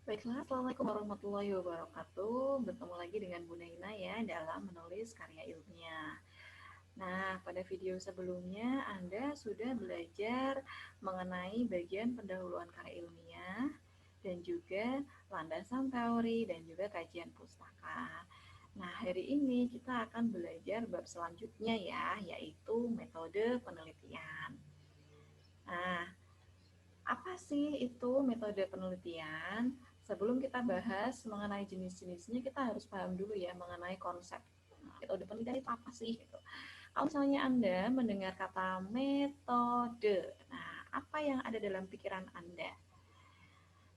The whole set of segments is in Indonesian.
Baiklah, Assalamualaikum warahmatullahi wabarakatuh. Bertemu lagi dengan Bu Naina ya dalam menulis karya ilmiah. Nah, pada video sebelumnya Anda sudah belajar mengenai bagian pendahuluan karya ilmiah dan juga landasan teori dan juga kajian pustaka. Nah, hari ini kita akan belajar bab selanjutnya ya, yaitu metode penelitian. Nah, apa sih itu metode penelitian? Sebelum kita bahas mengenai jenis-jenisnya, kita harus paham dulu ya mengenai konsep. Nah, metode penelitian itu apa sih? Gitu. Kalau misalnya Anda mendengar kata metode, nah apa yang ada dalam pikiran Anda?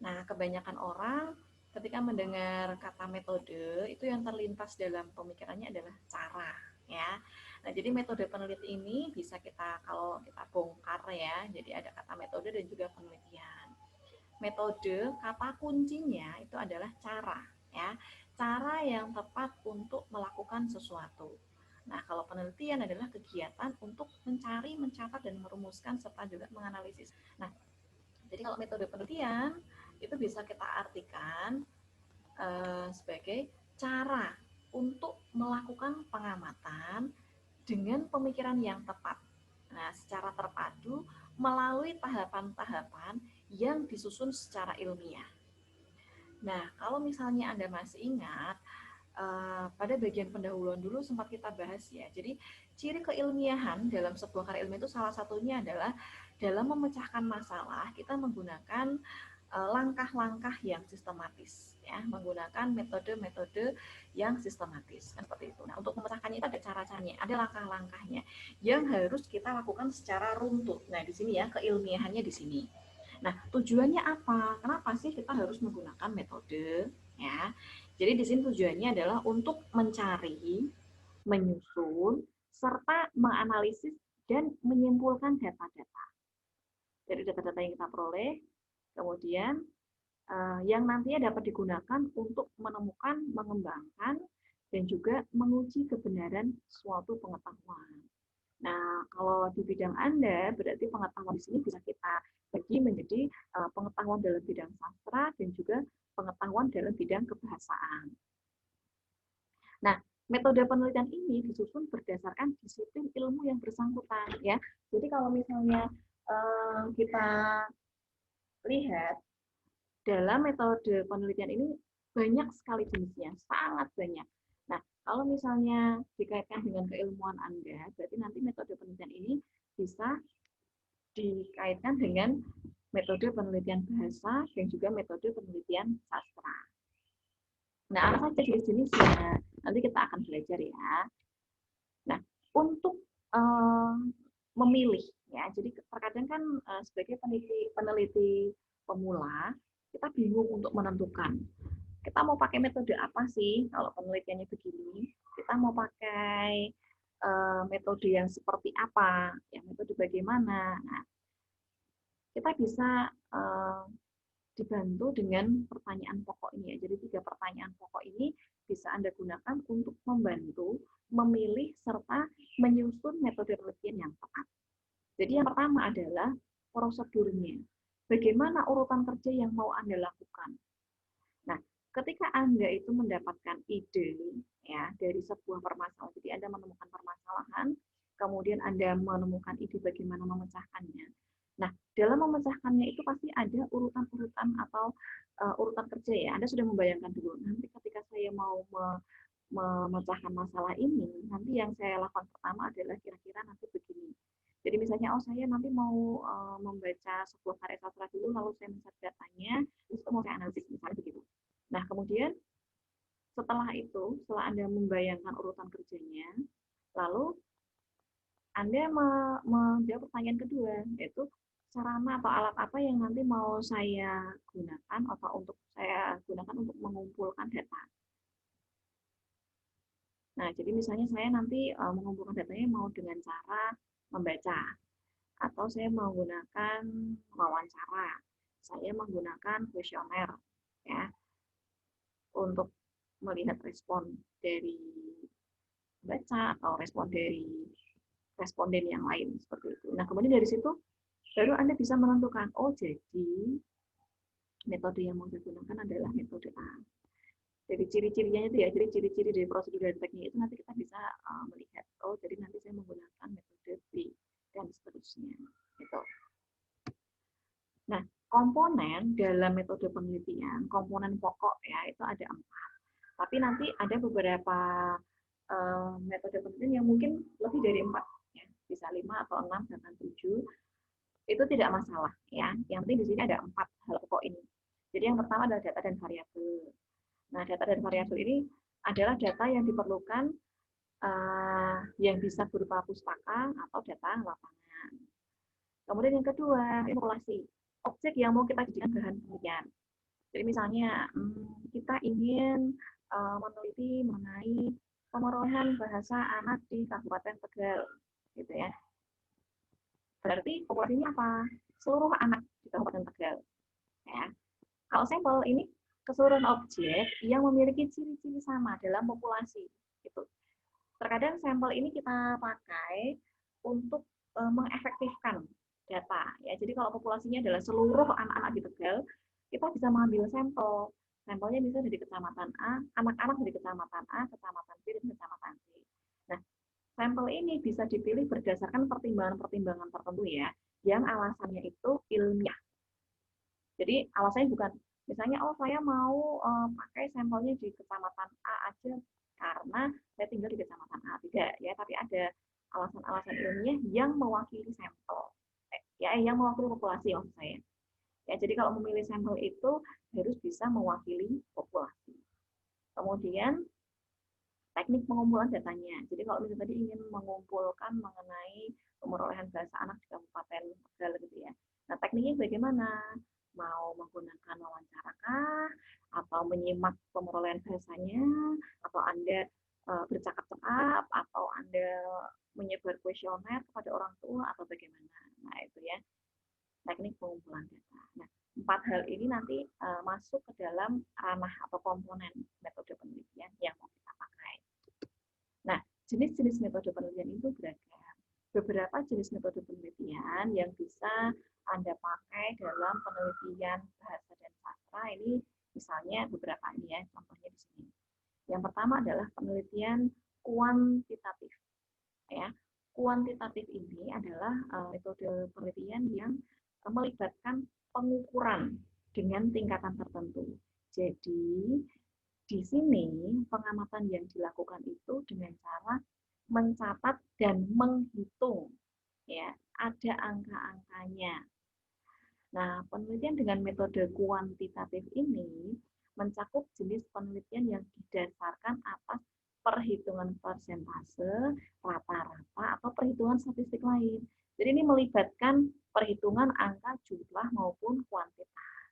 Nah, kebanyakan orang ketika mendengar kata metode, itu yang terlintas dalam pemikirannya adalah cara, ya. Nah, jadi metode peneliti ini bisa kita kalau kita bongkar ya. Jadi ada kata metode dan juga penelitian. Metode, kata kuncinya itu adalah cara, ya. Cara yang tepat untuk melakukan sesuatu. Nah, kalau penelitian adalah kegiatan untuk mencari, mencatat, dan merumuskan serta juga menganalisis. Nah, jadi kalau metode penelitian itu bisa kita artikan sebagai cara untuk melakukan pengamatan dengan pemikiran yang tepat. Nah, secara terpadu melalui tahapan-tahapan yang disusun secara ilmiah. Nah, kalau misalnya Anda masih ingat, pada bagian pendahuluan dulu sempat kita bahas ya. Jadi, ciri keilmiahan dalam sebuah karya ilmiah itu salah satunya adalah dalam memecahkan masalah, kita menggunakan langkah-langkah yang sistematis ya, menggunakan metode-metode yang sistematis kan seperti itu. Nah, untuk memecahkannya itu ada cara-caranya, ada langkah-langkahnya yang harus kita lakukan secara runtut. Nah, di sini ya keilmiahannya di sini. Nah, tujuannya apa? Kenapa sih kita harus menggunakan metode? Ya, jadi di sini tujuannya adalah untuk mencari, menyusun, serta menganalisis dan menyimpulkan data-data. Dari data-data yang kita peroleh, kemudian yang nantinya dapat digunakan untuk menemukan, mengembangkan, dan juga menguji kebenaran suatu pengetahuan. Nah, kalau di bidang Anda, berarti pengetahuan di sini bisa kita bagi menjadi pengetahuan dalam bidang sastra dan juga pengetahuan dalam bidang kebahasaan. Nah, metode penelitian ini disusun berdasarkan disiplin ilmu yang bersangkutan, ya. Jadi kalau misalnya kita lihat dalam metode penelitian ini banyak sekali jenisnya, sangat banyak. Nah, kalau misalnya dikaitkan dengan keilmuan Anda, berarti nanti metode penelitian ini bisa dikaitkan dengan metode penelitian bahasa dan juga metode penelitian sastra. Nah, apa saja jenis-jenisnya? Nanti kita akan belajar ya. Nah, untuk memilih ya, jadi terkadang kan sebagai peneliti pemula kita bingung untuk menentukan kita mau pakai metode apa sih kalau penelitiannya begini, kita mau pakai metode yang seperti apa, ya metode bagaimana. Nah, kita bisa dibantu dengan pertanyaan pokok ini ya. Jadi 3 pertanyaan pokok ini bisa Anda gunakan untuk membantu memilih serta menyusun metode penelitian yang tepat. Jadi yang pertama adalah prosedurnya. Bagaimana urutan kerja yang mau Anda lakukan? Nah, ketika Anda itu mendapatkan ide ya dari sebuah permasalahan, jadi Anda menemukan permasalahan, kemudian Anda menemukan ide bagaimana memecahkannya. Nah, dalam memecahkannya itu pasti ada urutan-urutan atau urutan kerja ya. Anda sudah membayangkan dulu, nanti ketika saya mau memecahkan masalah ini, nanti yang saya lakukan pertama adalah kira-kira nanti begini. Jadi misalnya, oh saya nanti mau membaca sebuah karya sastra dulu, lalu saya mencari datanya, terus mau saya analisis, misalnya begitu. Nah, kemudian setelah Anda membayangkan urutan kerjanya, lalu Anda menjawab pertanyaan kedua, yaitu sarana atau alat apa yang nanti mau saya gunakan atau untuk saya gunakan untuk mengumpulkan data. Nah, jadi misalnya saya nanti mengumpulkan datanya mau dengan cara membaca, atau saya menggunakan wawancara, saya menggunakan kuesioner, ya, untuk melihat respon dari baca atau respon dari responden yang lain seperti itu. Nah, kemudian dari situ baru Anda bisa menentukan, oh jadi Metode yang mau digunakan adalah metode A. Jadi ciri-cirinya itu ya, jadi ciri-ciri dari prosedur dan teknik itu nanti kita bisa melihat, oh jadi nanti saya menggunakan metode B dan seterusnya. Gitu. Nah, komponen dalam metode penelitian, komponen pokok ya itu ada 4. Tapi nanti ada beberapa metode penelitian yang mungkin lebih dari 4, ya. Bisa 5 atau 6 bahkan 7. Itu tidak masalah ya. Yang penting di sini ada 4 hal pokok ini. Jadi yang pertama adalah data dan variabel. Nah, data dan variabel ini adalah data yang diperlukan yang bisa berupa pustaka atau data lapangan. Kemudian yang kedua, informasi. Objek yang mau kita jadikan bahan penelitian. Jadi misalnya kita ingin meneliti mengenai pemerolehan bahasa anak di Kabupaten Tegal, gitu ya. Berarti populasinya apa? Seluruh anak di Kabupaten Tegal. Ya. Kalau sampel ini keseluruhan objek yang memiliki ciri-ciri sama dalam populasi. Gitu. Terkadang sampel ini kita pakai untuk mengefektifkan data. Ya, jadi kalau populasinya adalah seluruh anak-anak di Tegal, kita bisa mengambil sampel. Sampelnya bisa dari kecamatan A, anak-anak dari kecamatan A, kecamatan B, dan kecamatan C. Nah, sampel ini bisa dipilih berdasarkan pertimbangan-pertimbangan tertentu ya, yang alasannya itu ilmiah. Jadi alasannya bukan misalnya, oh saya mau pakai sampelnya di kecamatan A aja karena saya tinggal di kecamatan A, tidak ya, tapi ada alasan-alasan ilmiah yang mewakili sampel, ya yang mewakili populasi maksud saya. Ya, jadi kalau memilih sampel itu harus bisa mewakili populasi. Kemudian teknik pengumpulan datanya. Jadi kalau misalnya tadi ingin mengumpulkan mengenai pemerolehan bahasa anak di Kabupaten Tegal gitu ya. Nah, tekniknya bagaimana? Mau menggunakan wawancara kah? Atau menyimak pemerolehan bahasanya? Atau Anda bercakap-cakap? Atau Anda menyebar kuesioner kepada orang tua? Atau bagaimana? Nah, itu ya teknik pengumpulan data. Nah, 4 hal ini nanti masuk ke dalam ranah atau komponen metode penelitian yang mau kita pakai. Nah, jenis-jenis metode penelitian itu beragam. Beberapa jenis metode penelitian yang bisa Anda pakai dalam penelitian bahasa dan sastra ini misalnya beberapa ini ya, contohnya di sini. Yang pertama adalah penelitian kuantitatif. Ya, kuantitatif ini adalah metode penelitian yang melibatkan pengukuran dengan tingkatan tertentu. Jadi, di sini pengamatan yang dilakukan itu dengan cara mencatat dan menghitung, ya, ada angka-angkanya. Nah, penelitian dengan metode kuantitatif ini mencakup jenis penelitian yang didasarkan atas perhitungan persentase, rata-rata, atau perhitungan statistik lain. Jadi ini melibatkan perhitungan angka, jumlah, maupun kuantitas.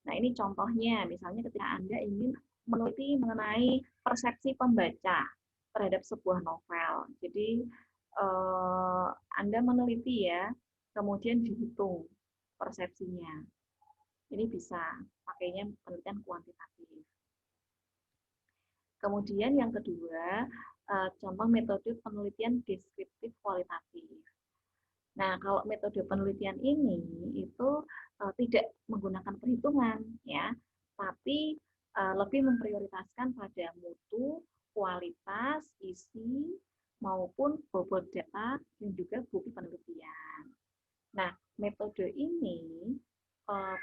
Nah, ini contohnya, misalnya ketika Anda ingin meneliti mengenai persepsi pembaca terhadap sebuah novel. Jadi, Anda meneliti ya, kemudian dihitung persepsinya. Ini bisa pakainya penelitian kuantitatif. Kemudian yang kedua, contoh metode penelitian deskriptif kualitatif. Nah, kalau metode penelitian ini itu tidak menggunakan perhitungan ya, tapi lebih memprioritaskan pada mutu, kualitas, isi, maupun bobot data dan juga bukti penelitian. Nah, metode ini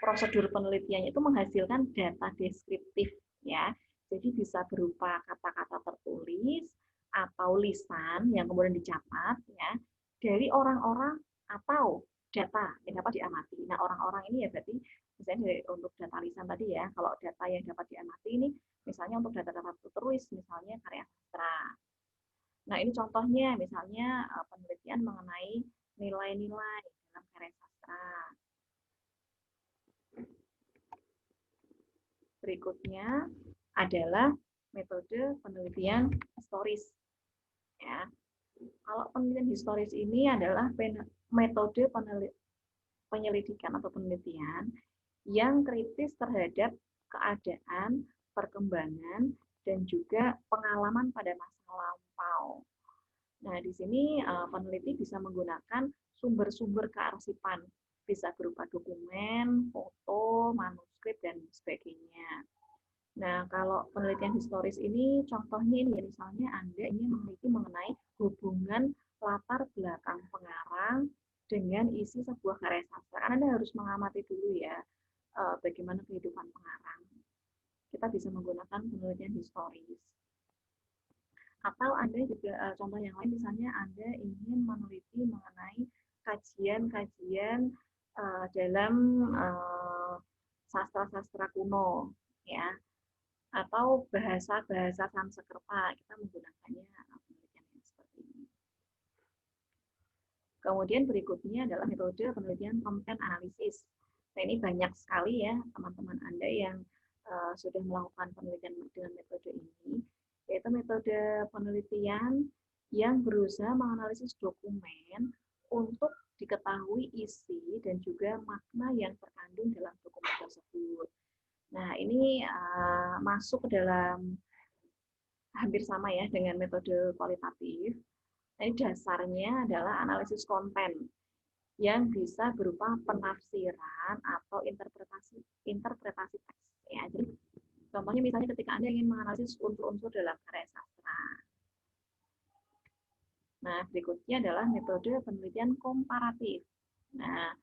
prosedur penelitiannya itu menghasilkan data deskriptif ya. Jadi bisa berupa kata-kata tertulis atau lisan yang kemudian dicatat ya dari orang-orang atau data yang dapat diamati. Nah, orang-orang ini ya berarti misalnya untuk data lisan tadi ya, kalau data yang dapat diamati ini misalnya untuk data-data tertulis misalnya karya sastra. Nah, ini contohnya misalnya penelitian mengenai nilai-nilai dalam karya sastra. Berikutnya adalah metode penelitian historis. Ya. Kalau penelitian historis ini adalah metode penyelidikan atau penelitian yang kritis terhadap keadaan, perkembangan, dan juga pengalaman pada masa lampau. Nah, di sini peneliti bisa menggunakan sumber-sumber kearsipan, bisa berupa dokumen, foto, manuskrip, dan sebagainya. Nah, kalau penelitian historis ini contohnya ini misalnya Anda ingin meneliti mengenai hubungan latar belakang pengarang dengan isi sebuah karya sastra. Anda harus mengamati dulu ya bagaimana kehidupan pengarang. Kita bisa menggunakan penelitian historis. Atau Anda juga contoh yang lain misalnya Anda ingin meneliti mengenai kajian-kajian dalam sastra-sastra kuno ya, atau bahasa-bahasa Sanskerta, kita menggunakannya penelitian yang seperti ini. Kemudian berikutnya adalah metode penelitian konten analisis. Nah, ini banyak sekali ya teman-teman Anda yang sudah melakukan penelitian dengan metode ini, yaitu metode penelitian yang berusaha menganalisis dokumen untuk diketahui isi dan juga makna yang terkandung dalam dokumen tersebut. Nah, ini masuk ke dalam hampir sama ya dengan metode kualitatif. Ini dasarnya adalah analisis konten yang bisa berupa penafsiran atau interpretasi teks. Ya, jadi contohnya misalnya ketika Anda ingin menganalisis unsur-unsur dalam karya sastra. Nah, berikutnya adalah metode penelitian komparatif. Nah,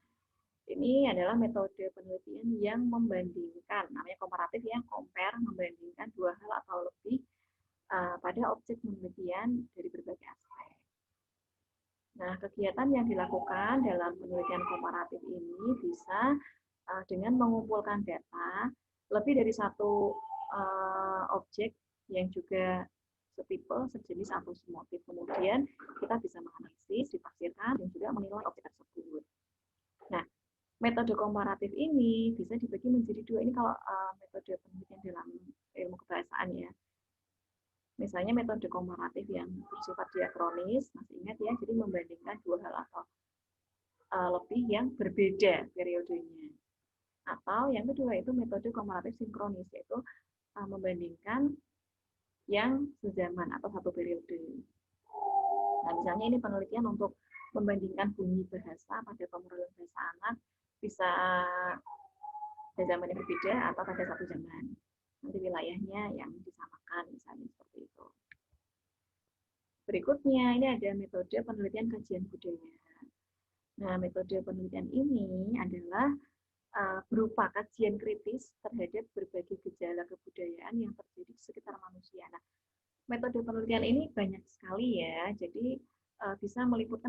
ini adalah metode penelitian yang membandingkan, namanya komparatif ya, compare, membandingkan dua hal atau lebih pada objek penelitian dari berbagai aspek. Nah, kegiatan yang dilakukan dalam penelitian komparatif ini bisa dengan mengumpulkan data lebih dari satu objek yang juga setipe, sejenis atau semotif. Kemudian kita bisa menganalisis, ditafsirkan, dan juga menilai objek tersebut. Nah, metode komparatif ini bisa dibagi menjadi dua. Ini kalau metode penelitian dalam ilmu kebahasaan ya. Misalnya metode komparatif yang bersifat diakronis, masih ingat ya, jadi membandingkan dua hal atau lebih yang berbeda periodenya. Atau yang kedua itu metode komparatif sinkronis, yaitu membandingkan yang sezaman atau satu periode. Nah, misalnya ini penelitian untuk membandingkan bunyi bahasa pada pemrograman bahasa anak bisa pada zaman yang berbeda atau pada satu zaman. Nanti wilayahnya yang disamakan, misalnya seperti itu. Berikutnya, ini ada metode penelitian kajian budaya. Nah, metode penelitian ini adalah berupa kajian kritis terhadap berbagai gejala kebudayaan yang terjadi di sekitar manusia. Nah, metode penelitian ini banyak sekali ya, jadi bisa meliputi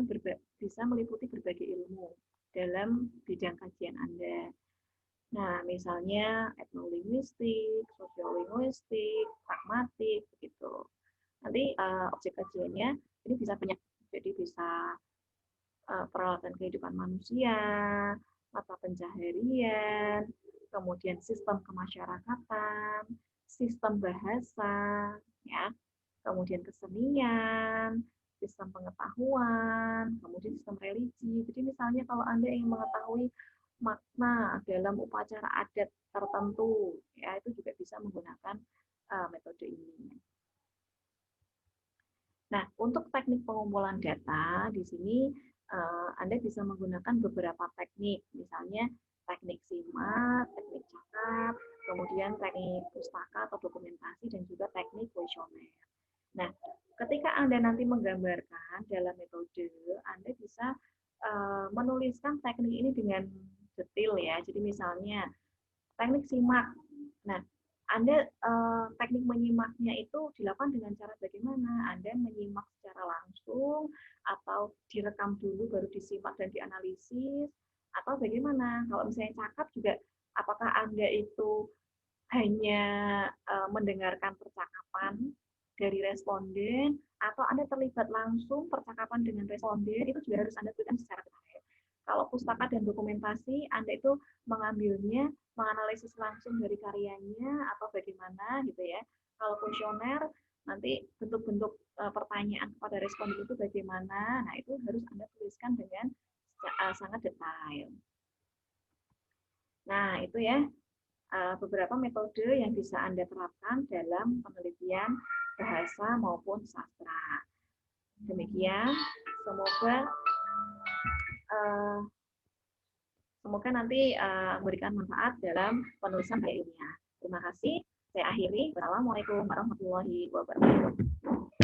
berbagai ilmu dalam bidang kajian Anda. Nah, misalnya etnolinguistik, sosiolinguistik, pragmatik, begitu. Nanti objek kajiannya ini bisa banyak, jadi bisa peralatan kehidupan manusia, mata pencaharian, kemudian sistem kemasyarakatan, sistem bahasa, ya, kemudian kesenian, sistem pengetahuan, kemudian sistem religi. Jadi misalnya kalau Anda ingin mengetahui makna dalam upacara adat tertentu, ya itu juga bisa menggunakan metode ini. Nah, untuk teknik pengumpulan data di sini Anda bisa menggunakan beberapa teknik, misalnya teknik simak, teknik cakap, kemudian teknik pustaka atau dokumentasi, dan juga teknik kuesioner. Nah, ketika Anda nanti menggambarkan dalam metode, Anda bisa menuliskan teknik ini dengan detail ya. Jadi misalnya teknik simak. Nah, Anda teknik menyimaknya itu dilakukan dengan cara bagaimana? Anda menyimak secara langsung atau direkam dulu baru disimak dan dianalisis atau bagaimana? Kalau misalnya cakap juga apakah Anda itu hanya mendengarkan percakapan dari responden atau Anda terlibat langsung percakapan dengan responden, itu juga harus Anda tuliskan secara detail. Kalau pustaka dan dokumentasi, Anda itu mengambilnya, menganalisis langsung dari karyanya atau bagaimana gitu ya. Kalau kuesioner, nanti bentuk-bentuk pertanyaan kepada responden itu bagaimana, nah itu harus Anda tuliskan dengan sangat detail. Nah, itu ya beberapa metode yang bisa Anda terapkan dalam penelitian bahasa maupun sastra. Demikian, semoga Semoga nanti memberikan manfaat dalam penulisan karya ilmiah. Terima kasih. Saya akhiri. Wassalamualaikum warahmatullahi wabarakatuh.